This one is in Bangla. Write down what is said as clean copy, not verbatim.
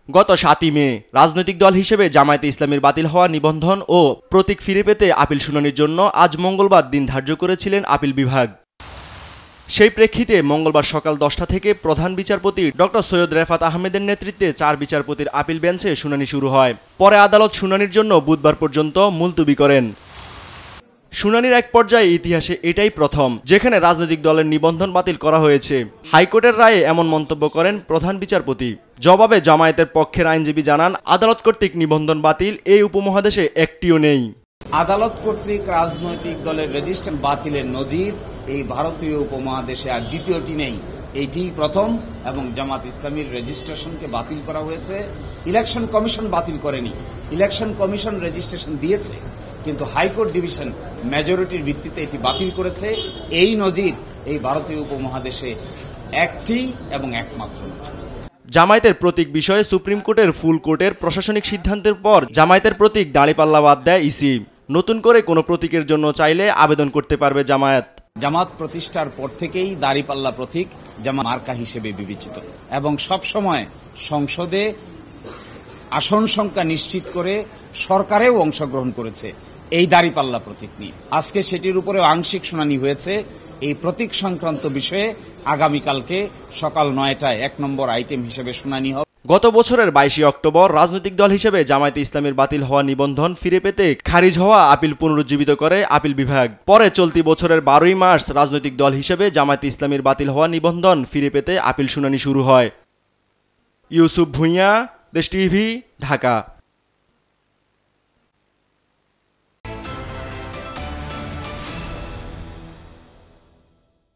গত ৭ই মে রাজনৈতিক দল হিসেবে জামায়াতে ইসলামীর বাতিল হওয়া নিবন্ধন ও প্রতীক ফিরে পেতে আপিল শুনানির জন্য আজ মঙ্গলবার দিন ধার্য করেছিলেন আপিল বিভাগ। সেই প্রেক্ষিতে মঙ্গলবার সকাল ১০টা থেকে প্রধান বিচারপতি ডক্টর সৈয়দ রেফাত আহমেদের নেতৃত্বে ৪ বিচারপতির আপিল বেঞ্চে শুনানি শুরু হয়। পরে আদালত শুনানির জন্য বুধবার পর্যন্ত মুলতবি করেন। শুনানির এক পর্যায়ে ইতিহাসে এটাই প্রথম যেখানে রাজনৈতিক দলের নিবন্ধন বাতিল করা হয়েছে। হাইকোর্টের রায়ে এমন মন্তব্য করেন প্রধান বিচারপতি। জবাবে জামায়াতের পক্ষের আইনজীবী জানান, আদালত কর্তৃক নিবন্ধন বাতিল এই উপমহাদেশে একটিও নেই। আদালত কর্তৃক রাজনৈতিক দলের রেজিস্ট্রেশন বাতিলের নজির এই ভারতীয় উপমহাদেশে আর দ্বিতীয়টি নেই, এইটি প্রথম। এবং জামাত ইসলামীর রেজিস্ট্রেশনকে বাতিল করা হয়েছে, ইলেকশন কমিশন বাতিল করেনি। ইলেকশন কমিশন রেজিস্ট্রেশন দিয়েছে, কিন্তু হাইকোর্ট ডিভিশন মেজরিটির ভিত্তিতে এটি বাতিল করেছে। এই নজির এই ভারতীয় উপমহাদেশে একটি এবং একমাত্র। জামায়াতের প্রতীক বিষয়ে সুপ্রিম কোর্টের ফুল কোর্টের প্রশাসনিক সিদ্ধান্তের পর জামায়াতের প্রতীক দাঁড়িপাল্লা বাদ দেয় ইসি। নতুন করে কোনো প্রতীকের জন্য চাইলে আবেদন করতে পারবে জামায়াত। জামাত প্রতিষ্ঠার পর থেকেই দাঁড়িপাল্লা প্রতীক জামাত মার্কা হিসেবে বিবেচিত এবং সবসময় সংসদে আসন সংখ্যা নিশ্চিত করে সরকারেও অংশগ্রহণ করেছে এই দাঁড়িপাল্লা প্রতীক নিয়ে। আজকে সেটির উপরে আংশিক শুনানি হয়েছে। এই প্রতীক সংক্রান্ত বিষয়ে আগামীকালকে সকাল ৯টায় ১ নম্বর আইটেম হিসেবে শুনানি হবে। গত বছরের ২২শে অক্টোবর রাজনৈতিক দল হিসেবে জামায়াতে ইসলামীর বাতিল হওয়া নিবন্ধন ফিরে পেতে খারিজ হওয়া আপিল পুনরুজ্জীবিত করে আপিল বিভাগ। পরে চলতি বছরের ১২ই মার্চ রাজনৈতিক দল হিসেবে জামায়াতে ইসলামীর বাতিল হওয়া নিবন্ধন ফিরে পেতে আপিল শুনানি শুরু হয়। ইউসুফ ভুঁইয়া, দেশ টিভি, ঢাকা।